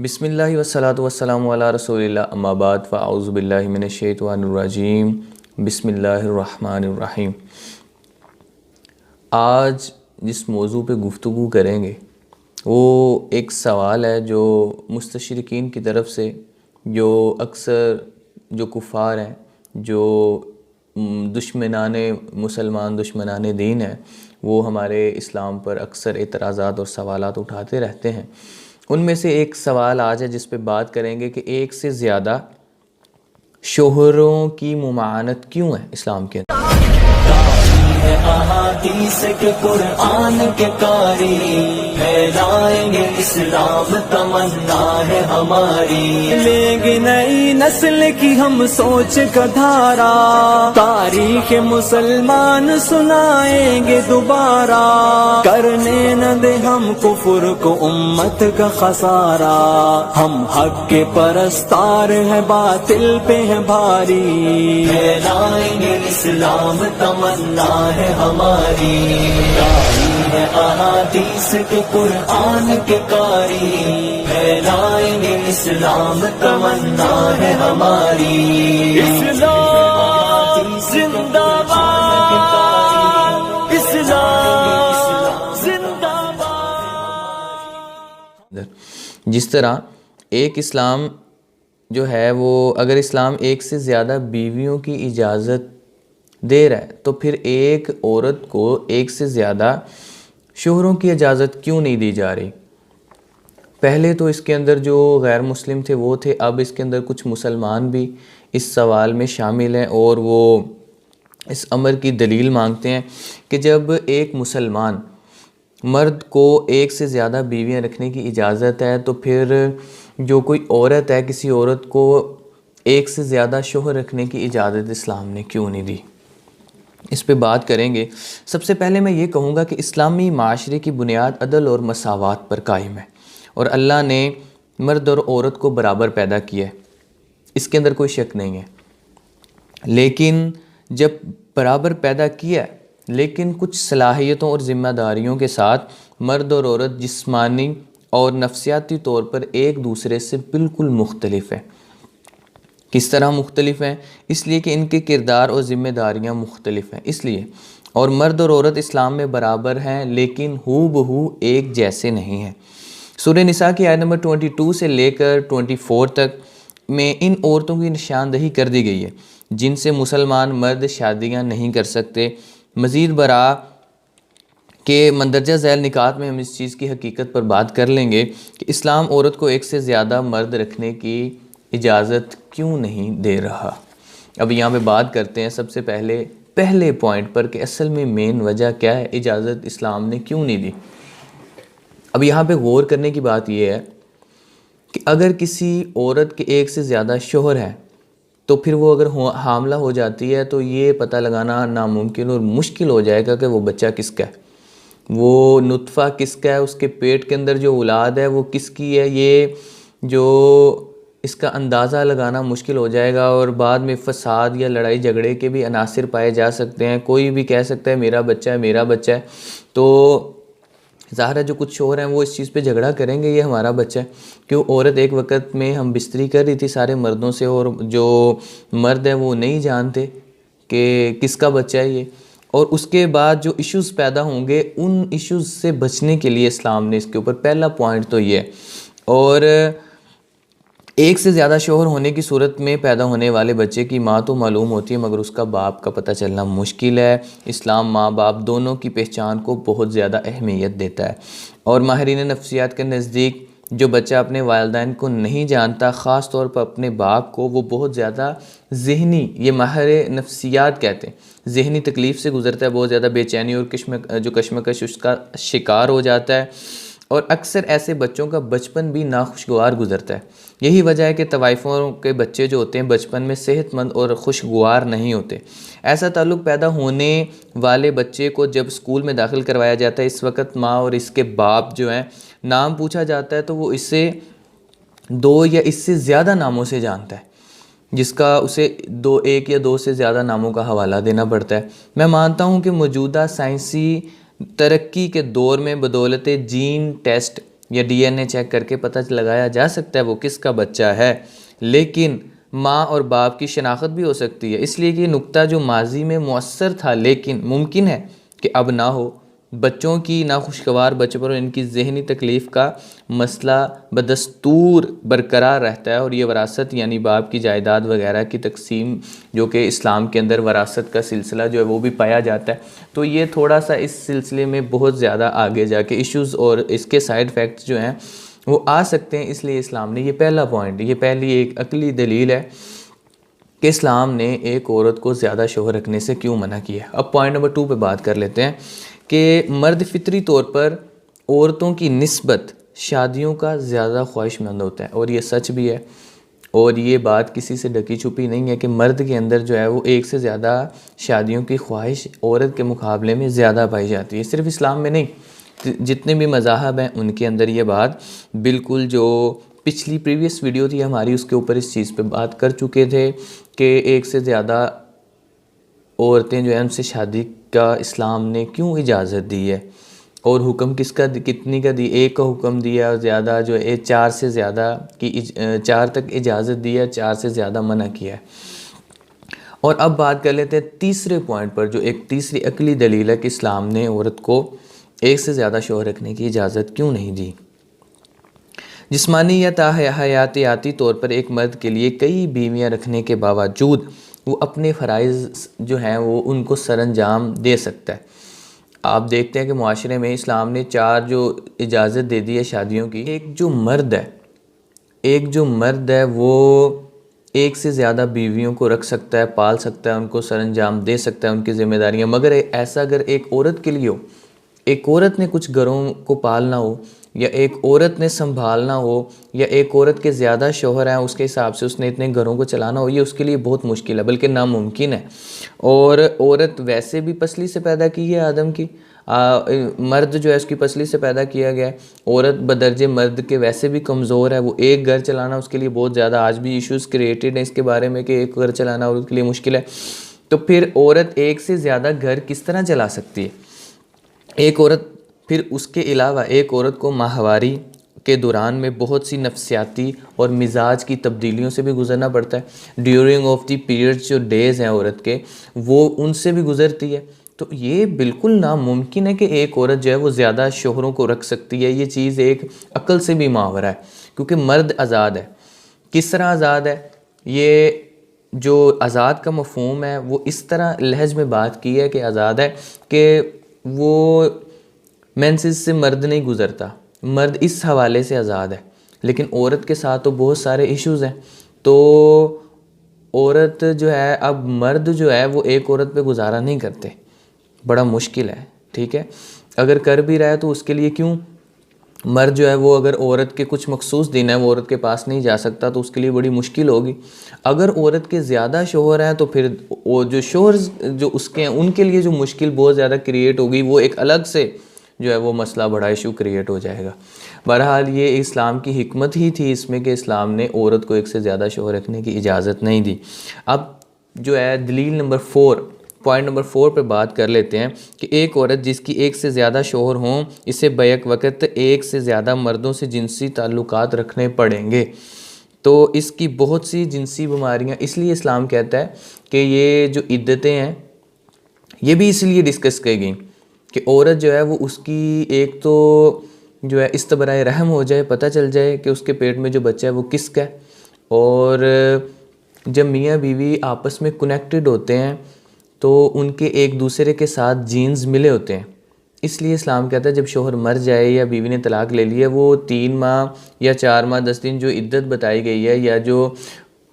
بسم اللہ والصلاۃ والسلام علی رسول اللہ، اما بعد فاعوذ باللہ من الشیطان الرجیم، بسم اللہ الرحمن الرحیم۔ آج جس موضوع پہ گفتگو کریں گے وہ ایک سوال ہے جو مستشرقین کی طرف سے، جو اکثر جو کفار ہیں، جو دشمنان مسلمان، دشمنان دین ہیں، وہ ہمارے اسلام پر اکثر اعتراضات اور سوالات اٹھاتے رہتے ہیں۔ ان میں سے ایک سوال آج ہے جس پہ بات کریں گے کہ ایک سے زیادہ شوہروں کی ممانعت کیوں ہے اسلام کے اندر۔ احادیث کے قرآن کے قاری پھیلائیں گے اسلام، تمنا ہے ہماری، لیں گے نئی نسل کی ہم سوچ کا دھارا، تاریخ مسلمان سنائیں گے دوبارہ، کرنے نہ دے ہم کفر کو امت کا خسارہ، ہم حق کے پرستار ہیں باطل پہ ہیں بھاری، پھیلائیں گے اسلام، تمنا ہے ہماری، داعی ہے احادیث کے قرآن کے قاری، پھیلائیں گے اسلام، تمنا ہے ہماری، اسلام زندہ باد، اسلام زندہ باد۔ جس طرح ایک اسلام جو ہے وہ اگر اسلام ایک سے زیادہ بیویوں کی اجازت دے رہا ہے تو پھر ایک عورت کو ایک سے زیادہ شوہروں کی اجازت کیوں نہیں دی جا رہی؟ پہلے تو اس کے اندر جو غیر مسلم تھے وہ تھے، اب اس کے اندر کچھ مسلمان بھی اس سوال میں شامل ہیں اور وہ اس امر کی دلیل مانگتے ہیں کہ جب ایک مسلمان مرد کو ایک سے زیادہ بیویاں رکھنے کی اجازت ہے تو پھر جو کوئی عورت ہے، کسی عورت کو ایک سے زیادہ شوہر رکھنے کی اجازت اسلام نے کیوں نہیں دی؟ اس پہ بات کریں گے۔ سب سے پہلے میں یہ کہوں گا کہ اسلامی معاشرے کی بنیاد عدل اور مساوات پر قائم ہے، اور اللہ نے مرد اور عورت کو برابر پیدا کیا ہے، اس کے اندر کوئی شک نہیں ہے۔ لیکن جب برابر پیدا کیا ہے لیکن کچھ صلاحیتوں اور ذمہ داریوں کے ساتھ مرد اور عورت جسمانی اور نفسیاتی طور پر ایک دوسرے سے بالکل مختلف ہیں۔ کس طرح مختلف ہیں؟ اس لیے کہ ان کے کردار اور ذمہ داریاں مختلف ہیں، اس لیے۔ اور مرد اور عورت اسلام میں برابر ہیں لیکن ہو بہو ایک جیسے نہیں ہیں۔ سورہ نساء کی آیت نمبر 22 سے لے کر 24 تک میں ان عورتوں کی نشاندہی کر دی گئی ہے جن سے مسلمان مرد شادیاں نہیں کر سکتے۔ مزید برآں کہ مندرجہ ذیل نکات میں ہم اس چیز کی حقیقت پر بات کر لیں گے کہ اسلام عورت کو ایک سے زیادہ مرد رکھنے کی اجازت کیوں نہیں دے رہا۔ اب یہاں پہ بات کرتے ہیں سب سے پہلے پوائنٹ پر کہ اصل میں مین وجہ کیا ہے، اجازت اسلام نے کیوں نہیں دی۔ اب یہاں پہ غور کرنے کی بات یہ ہے کہ اگر کسی عورت کے ایک سے زیادہ شوہر ہیں تو پھر وہ اگر حاملہ ہو جاتی ہے تو یہ پتہ لگانا ناممکن اور مشکل ہو جائے گا کہ وہ بچہ کس کا ہے، وہ نطفہ کس کا ہے، اس کے پیٹ کے اندر جو اولاد ہے وہ کس کی ہے، یہ جو اس کا اندازہ لگانا مشکل ہو جائے گا، اور بعد میں فساد یا لڑائی جھگڑے کے بھی عناصر پائے جا سکتے ہیں۔ کوئی بھی کہہ سکتا ہے میرا بچہ ہے، میرا بچہ ہے، تو ظاہر ہے جو کچھ شوہر ہیں وہ اس چیز پہ جھگڑا کریں گے یہ ہمارا بچہ ہے، کیوں عورت ایک وقت میں ہم بستری کر رہی تھی سارے مردوں سے، اور جو مرد ہیں وہ نہیں جانتے کہ کس کا بچہ ہے یہ، اور اس کے بعد جو ایشوز پیدا ہوں گے ان ایشوز سے بچنے کے لیے اسلام نے اس کے اوپر پہلا پوائنٹ تو یہ ہے۔ اور ایک سے زیادہ شوہر ہونے کی صورت میں پیدا ہونے والے بچے کی ماں تو معلوم ہوتی ہے مگر اس کا باپ کا پتہ چلنا مشکل ہے۔ اسلام ماں باپ دونوں کی پہچان کو بہت زیادہ اہمیت دیتا ہے، اور ماہرین نفسیات کے نزدیک جو بچہ اپنے والدین کو نہیں جانتا، خاص طور پر اپنے باپ کو، وہ بہت زیادہ ذہنی، یہ ماہر نفسیات کہتے ہیں، ذہنی تکلیف سے گزرتا ہے، بہت زیادہ بے چینی اور کشمکش اس کا شکار ہو جاتا ہے، اور اکثر ایسے بچوں کا بچپن بھی ناخوشگوار گزرتا ہے۔ یہی وجہ ہے کہ طوائفوں کے بچے جو ہوتے ہیں بچپن میں صحت مند اور خوشگوار نہیں ہوتے۔ ایسا تعلق پیدا ہونے والے بچے کو جب اسکول میں داخل کروایا جاتا ہے، اس وقت ماں اور اس کے باپ جو ہیں نام پوچھا جاتا ہے تو وہ اسے 2 یا اس سے زیادہ ناموں سے جانتا ہے، جس کا اسے ایک یا دو سے زیادہ ناموں کا حوالہ دینا پڑتا ہے۔ میں مانتا ہوں کہ موجودہ سائنسی ترقی کے دور میں بدولت جین ٹیسٹ یا ڈی این اے چیک کر کے پتہ لگایا جا سکتا ہے وہ کس کا بچہ ہے، لیکن ماں اور باپ کی شناخت بھی ہو سکتی ہے، اس لیے کہ یہ نقطہ جو ماضی میں مؤثر تھا لیکن ممکن ہے کہ اب نہ ہو۔ بچوں کی ناخوشگوار بچپن اور ان کی ذہنی تکلیف کا مسئلہ بدستور برقرار رہتا ہے، اور یہ وراثت یعنی باپ کی جائیداد وغیرہ کی تقسیم جو کہ اسلام کے اندر وراثت کا سلسلہ جو ہے وہ بھی پایا جاتا ہے، تو یہ تھوڑا سا اس سلسلے میں بہت زیادہ آگے جا کے ایشوز اور اس کے سائیڈ افیکٹس جو ہیں وہ آ سکتے ہیں، اس لیے اسلام نے یہ پہلا پوائنٹ، یہ پہلی ایک عقلی دلیل ہے کہ اسلام نے ایک عورت کو زیادہ شوہر رکھنے سے کیوں منع کیا۔ اب پوائنٹ نمبر 2 پہ بات کر لیتے ہیں کہ مرد فطری طور پر عورتوں کی نسبت شادیوں کا زیادہ خواہش مند ہوتا ہے، اور یہ سچ بھی ہے، اور یہ بات کسی سے ڈکی چھپی نہیں ہے کہ مرد کے اندر جو ہے وہ ایک سے زیادہ شادیوں کی خواہش عورت کے مقابلے میں زیادہ پائی جاتی ہے، صرف اسلام میں نہیں، جتنے بھی مذاہب ہیں ان کے اندر یہ بات بالکل، جو پچھلی پریویس ویڈیو تھی ہماری اس کے اوپر اس چیز پہ بات کر چکے تھے کہ ایک سے زیادہ عورتیں جو ہیں ان سے شادی کا اسلام نے کیوں اجازت دی ہے، اور حکم کس کا کتنی کا دی، ایک کا حکم دیا، اور زیادہ جو ہے 4 سے زیادہ کی 4 تک اجازت دی ہے، 4 سے زیادہ منع کیا ہے۔ اور اب بات کر لیتے ہیں تیسرے پوائنٹ پر، جو ایک تیسری عقلی دلیل ہے کہ اسلام نے عورت کو ایک سے زیادہ شوہر رکھنے کی اجازت کیوں نہیں دی۔ جسمانی یا حیاتیاتی طور پر ایک مرد کے لیے کئی بیویاں رکھنے کے باوجود وہ اپنے فرائض جو ہیں وہ ان کو سر انجام دے سکتا ہے۔ آپ دیکھتے ہیں کہ معاشرے میں اسلام نے 4 جو اجازت دے دی ہے شادیوں کی، ایک جو مرد ہے وہ ایک سے زیادہ بیویوں کو رکھ سکتا ہے، پال سکتا ہے، ان کو سر انجام دے سکتا ہے، ان کی ذمہ داریاں، مگر ایسا اگر ایک عورت کے لیے ہو، ایک عورت نے کچھ گھروں کو پالنا ہو، یا ایک عورت نے سنبھالنا ہو، یا ایک عورت کے زیادہ شوہر ہیں اس کے حساب سے اس نے اتنے گھروں کو چلانا ہو، یہ اس کے لیے بہت مشکل ہے، بلکہ ناممکن ہے۔ اور عورت ویسے بھی پسلی سے پیدا کی ہے آدم کی، مرد جو ہے اس کی پسلی سے پیدا کیا گیا ہے، عورت بدرجے مرد کے ویسے بھی کمزور ہے، وہ ایک گھر چلانا اس کے لیے بہت زیادہ، آج بھی ایشوز کریٹڈ ہیں اس کے بارے میں کہ ایک گھر چلانا عورت کے لیے مشکل ہے، تو پھر عورت ایک سے زیادہ گھر کس طرح چلا سکتی ہے؟ ایک عورت، پھر اس کے علاوہ ایک عورت کو ماہواری کے دوران میں بہت سی نفسیاتی اور مزاج کی تبدیلیوں سے بھی گزرنا پڑتا ہے، ڈیورنگ آف دی پیریڈز جو ڈیز ہیں عورت کے، وہ ان سے بھی گزرتی ہے، تو یہ بالکل ناممکن ہے کہ ایک عورت جو ہے وہ زیادہ شوہروں کو رکھ سکتی ہے، یہ چیز ایک عقل سے بھی ماورا ہے، کیونکہ مرد آزاد ہے۔ کس طرح آزاد ہے؟ یہ جو آزاد کا مفہوم ہے وہ اس طرح لہج میں بات کی ہے کہ آزاد ہے کہ وہ مینسز سے مرد نہیں گزرتا، مرد اس حوالے سے آزاد ہے، لیکن عورت کے ساتھ تو بہت سارے ایشوز ہیں، تو عورت جو ہے، اب مرد جو ہے وہ ایک عورت پہ گزارا نہیں کرتے، بڑا مشکل ہے، ٹھیک ہے، اگر کر بھی رہا ہے تو اس کے لیے کیوں؟ مرد جو ہے وہ اگر عورت کے کچھ مخصوص دن ہے وہ عورت کے پاس نہیں جا سکتا تو اس کے لیے بڑی مشکل ہوگی۔ اگر عورت کے زیادہ شوہر ہیں تو پھر وہ جو شوہر جو اس کے ہیں ان کے لیے جو مشکل بہت زیادہ کریٹ ہوگی، وہ ایک الگ سے جو ہے وہ مسئلہ بڑا ایشو کریٹ ہو جائے گا۔ بہرحال یہ اسلام کی حکمت ہی تھی اس میں کہ اسلام نے عورت کو ایک سے زیادہ شوہر رکھنے کی اجازت نہیں دی۔ اب جو ہے دلیل نمبر 4، پوائنٹ نمبر 4 پہ بات کر لیتے ہیں کہ ایک عورت جس کی ایک سے زیادہ شوہر ہوں، اسے بیک وقت ایک سے زیادہ مردوں سے جنسی تعلقات رکھنے پڑیں گے، تو اس کی بہت سی جنسی بیماریاں، اس لیے اسلام کہتا ہے کہ یہ جو عدتیں ہیں یہ بھی اس لیے ڈسکس کی گئیں کہ عورت جو ہے وہ اس کی ایک تو جو ہے استبراء رحم ہو جائے، پتہ چل جائے کہ اس کے پیٹ میں جو بچہ ہے وہ کس کا ہے، اور جب میاں بیوی آپس میں کنیکٹڈ ہوتے ہیں تو ان کے ایک دوسرے کے ساتھ جینز ملے ہوتے ہیں، اس لیے اسلام کہتا ہے جب شوہر مر جائے یا بیوی نے طلاق لے لی ہے، وہ 3 ماہ یا 4 ماہ 10 دن جو عدت بتائی گئی ہے، یا جو،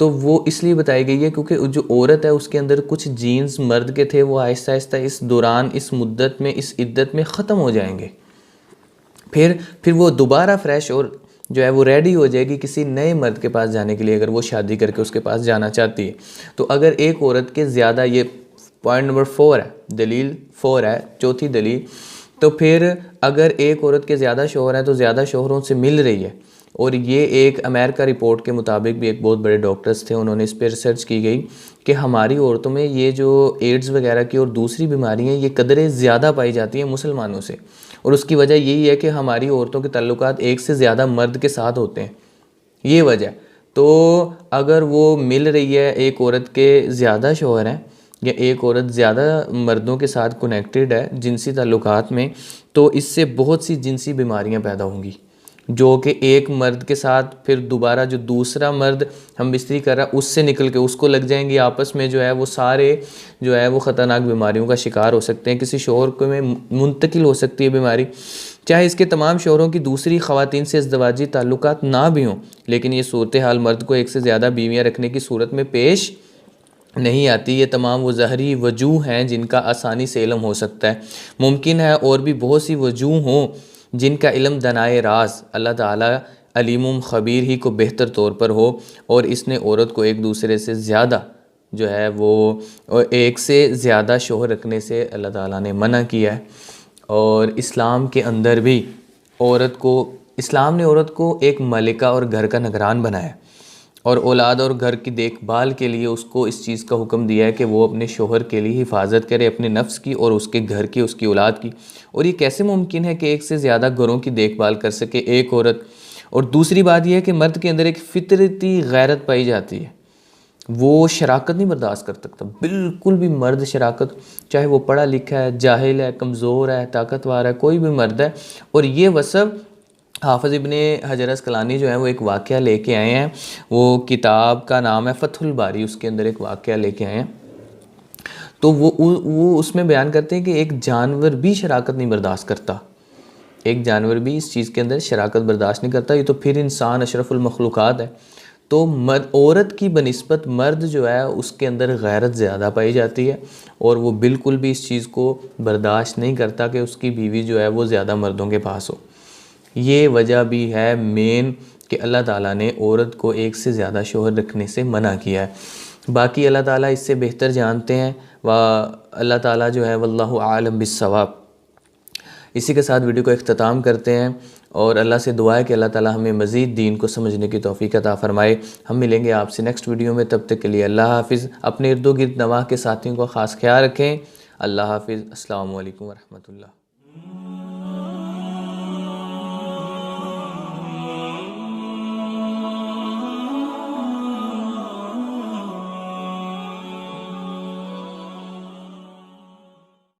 تو وہ اس لیے بتائی گئی ہے کیونکہ جو عورت ہے اس کے اندر کچھ جینز مرد کے تھے وہ آہستہ آہستہ اس دوران، اس مدت میں، اس عدت میں ختم ہو جائیں گے، پھر وہ دوبارہ فریش اور جو ہے وہ ریڈی ہو جائے گی کسی نئے مرد کے پاس جانے کے لیے، اگر وہ شادی کر کے اس کے پاس جانا چاہتی ہے۔ تو اگر ایک عورت کے زیادہ، یہ پوائنٹ نمبر 4 ہے، دلیل 4 ہے، چوتھی دلیل، تو پھر اگر ایک عورت کے زیادہ شوہر ہیں تو زیادہ شوہروں سے مل رہی ہے، اور یہ ایک امریکہ رپورٹ کے مطابق بھی ایک بہت بڑے ڈاکٹرز تھے، انہوں نے اس پہ ریسرچ کی گئی کہ ہماری عورتوں میں یہ جو ایڈز وغیرہ کی اور دوسری بیماریاں یہ قدرے زیادہ پائی جاتی ہیں مسلمانوں سے، اور اس کی وجہ یہی ہے کہ ہماری عورتوں کے تعلقات ایک سے زیادہ مرد کے ساتھ ہوتے ہیں، یہ وجہ ہے۔ تو اگر وہ مل رہی ہے، ایک عورت کے زیادہ شوہر ہیں یا ایک عورت زیادہ مردوں کے ساتھ کنیکٹڈ ہے جنسی تعلقات میں، تو اس سے بہت سی جنسی بیماریاں پیدا ہوں گی، جو کہ ایک مرد کے ساتھ پھر دوبارہ جو دوسرا مرد ہم بستری کر رہا ہے اس سے نکل کے اس کو لگ جائیں گی، آپس میں جو ہے وہ سارے جو ہے وہ خطرناک بیماریوں کا شکار ہو سکتے ہیں، کسی شوہر کو میں منتقل ہو سکتی ہے بیماری، چاہے اس کے تمام شوہروں کی دوسری خواتین سے ازدواجی تعلقات نہ بھی ہوں، لیکن یہ صورتحال مرد کو ایک سے زیادہ بیویاں رکھنے کی صورت میں پیش نہیں آتی۔ یہ تمام وہ ظاہری وجوہ ہیں جن کا آسانی سے علم ہو سکتا ہے۔ ممکن ہے اور بھی بہت سی وجوہ ہوں جن کا علم دنائے راز اللہ تعالیٰ علیم خبیر ہی کو بہتر طور پر ہو، اور اس نے عورت کو ایک دوسرے سے زیادہ جو ہے وہ ایک سے زیادہ شوہر رکھنے سے اللہ تعالیٰ نے منع کیا ہے۔ اور اسلام کے اندر بھی اسلام نے عورت کو ایک ملکہ اور گھر کا نگران بنایا ہے، اور اولاد اور گھر کی دیکھ بھال کے لیے اس کو اس چیز کا حکم دیا ہے کہ وہ اپنے شوہر کے لیے حفاظت کرے، اپنے نفس کی اور اس کے گھر کی، اس کی اولاد کی۔ اور یہ کیسے ممکن ہے کہ ایک سے زیادہ گھروں کی دیکھ بھال کر سکے ایک عورت؟ اور دوسری بات یہ ہے کہ مرد کے اندر ایک فطرتی غیرت پائی جاتی ہے، وہ شراکت نہیں برداشت کر سکتا، بالکل بھی مرد شراکت، چاہے وہ پڑھا لکھا ہے، جاہل ہے، کمزور ہے، طاقتور ہے، کوئی بھی مرد ہے۔ اور یہ وصف حافظ ابن حجر اسقلانی جو ہے وہ ایک واقعہ لے کے آئے ہیں، وہ کتاب کا نام ہے فتح الباری، اس کے اندر ایک واقعہ لے کے آئے ہیں، تو وہ اس میں بیان کرتے ہیں کہ ایک جانور بھی شراکت نہیں برداشت کرتا، ایک جانور بھی اس چیز کے اندر شراکت برداشت نہیں کرتا، یہ تو پھر انسان اشرف المخلوقات ہے۔ تو عورت کی بنسبت مرد جو ہے اس کے اندر غیرت زیادہ پائی جاتی ہے، اور وہ بالکل بھی اس چیز کو برداشت نہیں کرتا کہ اس کی بیوی جو ہے وہ زیادہ مردوں کے پاس ہو۔ یہ وجہ بھی ہے مین کہ اللہ تعالیٰ نے عورت کو ایک سے زیادہ شوہر رکھنے سے منع کیا ہے۔ باقی اللہ تعالیٰ اس سے بہتر جانتے ہیں، اللہ تعالیٰ جو ہے واللہ عالم بالصواب۔ اسی کے ساتھ ویڈیو کو اختتام کرتے ہیں، اور اللہ سے دعا ہے کہ اللہ تعالیٰ ہمیں مزید دین کو سمجھنے کی توفیق عطا فرمائے۔ ہم ملیں گے آپ سے نیکسٹ ویڈیو میں، تب تک کے لیے اللہ حافظ۔ اپنے ارد و گرد نواح کے ساتھیوں کا خاص خیال رکھیں۔ اللہ حافظ۔ السلام علیکم ورحمۃ اللہ۔